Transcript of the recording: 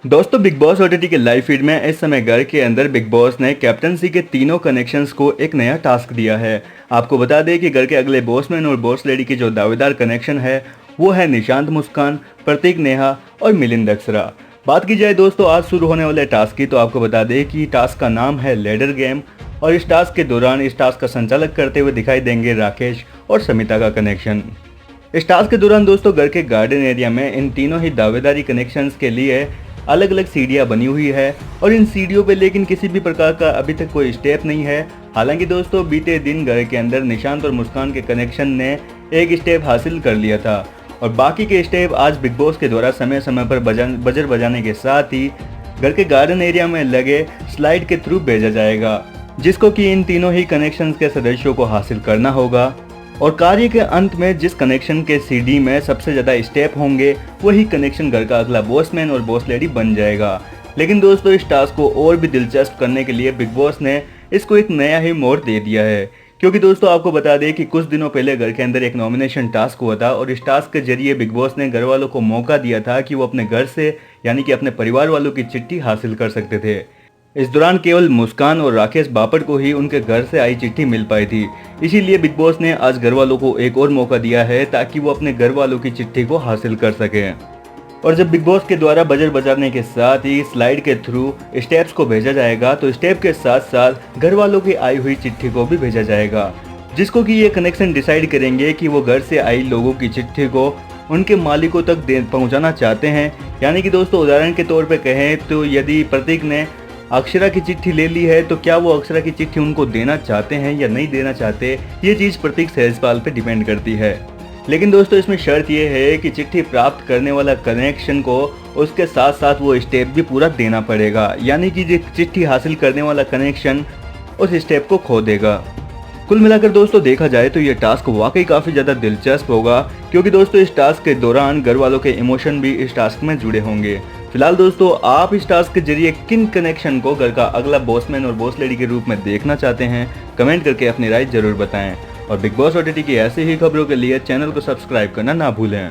दोस्तों big boss OTT के live feed में इस समय घर के अंदर बिग बॉस ने कैप्टनसी के तीनों कनेक्शंस को एक नया टास्क दिया है। आपको बता दें कि घर के अगले बॉसमैन और बॉस लेडी की जो दावेदार कनेक्शन है वो है निशांत मुस्कान, प्रतीक नेहा और मिलिंद अक्षरा। बात की जाए दोस्तों आज शुरू होने वाले टास्क की, तो आपको बता दें कि टास्क का नाम है लेडर गेम और इस टास्क के दौरान इस टास्क का संचालक करते हुए दिखाई देंगे राकेश और समिता का कनेक्शन। इस टास्क के दौरान दोस्तों घर के गार्डन एरिया में इन तीनों ही दावेदारी कनेक्शंस के लिए अलग अलग सीढ़ियाँ बनी हुई है और इन सीढ़ियों पे लेकिन किसी भी प्रकार का अभी तक कोई स्टेप नहीं है। हालांकि दोस्तों बीते दिन घर के अंदर निशांत और मुस्कान के कनेक्शन ने एक स्टेप हासिल कर लिया था और बाकी के स्टेप आज बिग बॉस के द्वारा समय समय पर बजर बजाने के साथ ही घर के गार्डन एरिया में लगे स्लाइड के थ्रू भेजा जाएगा, जिसको कि इन तीनों ही कनेक्शन के सदस्यों को हासिल करना होगा और कार्य के अंत में जिस कनेक्शन के सीडी में सबसे ज़्यादा स्टेप होंगे वही कनेक्शन घर का अगला बॉसमैन और बॉस लेडी बन जाएगा। लेकिन दोस्तों इस टास्क को और भी दिलचस्प करने के लिए बिग बॉस ने इसको एक नया ही मोड़ दे दिया है, क्योंकि दोस्तों आपको बता दें कि कुछ दिनों पहले घर के अंदर एक नॉमिनेशन टास्क हुआ था और इस टास्क के जरिए बिग बॉस ने घर वालों को मौका दिया था कि वो अपने घर से यानी कि अपने परिवार वालों की चिट्ठी हासिल कर सकते थे। इस दौरान केवल मुस्कान और राकेश बापट को ही उनके घर से आई चिट्ठी मिल पाई थी। इसीलिए बिग बॉस ने आज घर वालों को एक और मौका दिया है ताकि वो अपने घर वालों की चिट्ठी को हासिल कर सकें। और जब बिग बॉस के द्वारा बजर बजाने के साथ ही स्लाइड के थ्रू स्टेप्स को भेजा जाएगा तो स्टेप के साथ साथ घर वालों की आई हुई चिट्ठी को भी भेजा जाएगा, जिसको कि ये कनेक्शन डिसाइड करेंगे कि वो घर से आई लोगों की चिट्ठी को उनके मालिकों तक पहुंचाना चाहते हैं। यानी कि दोस्तों उदाहरण के तौर पे कहें तो यदि प्रतीक ने अक्षरा की चिट्ठी ले ली है तो क्या वो अक्षरा की चिट्ठी उनको देना चाहते हैं या नहीं देना चाहते, ये चीज़ प्रतीक सहजपाल पे डिपेंड करती है। लेकिन दोस्तों इसमें शर्त ये है कि चिट्ठी प्राप्त करने वाला कनेक्शन को उसके साथ साथ वो स्टेप भी पूरा देना पड़ेगा, यानी कि चिट्ठी हासिल करने वाला कनेक्शन उस स्टेप को खो देगा। कुल मिलाकर दोस्तों देखा जाए तो ये टास्क वाकई काफ़ी ज़्यादा दिलचस्प होगा, क्योंकि दोस्तों इस टास्क के दौरान घर वालों के इमोशन भी इस टास्क में जुड़े होंगे। फिलहाल दोस्तों आप इस टास्क के जरिए किन कनेक्शन को घर का अगला बॉसमैन और बॉस लेडी के रूप में देखना चाहते हैं, कमेंट करके अपनी राय जरूर बताएं और बिग बॉस ओटीटी की ऐसी ही खबरों के लिए चैनल को सब्सक्राइब करना ना भूलें।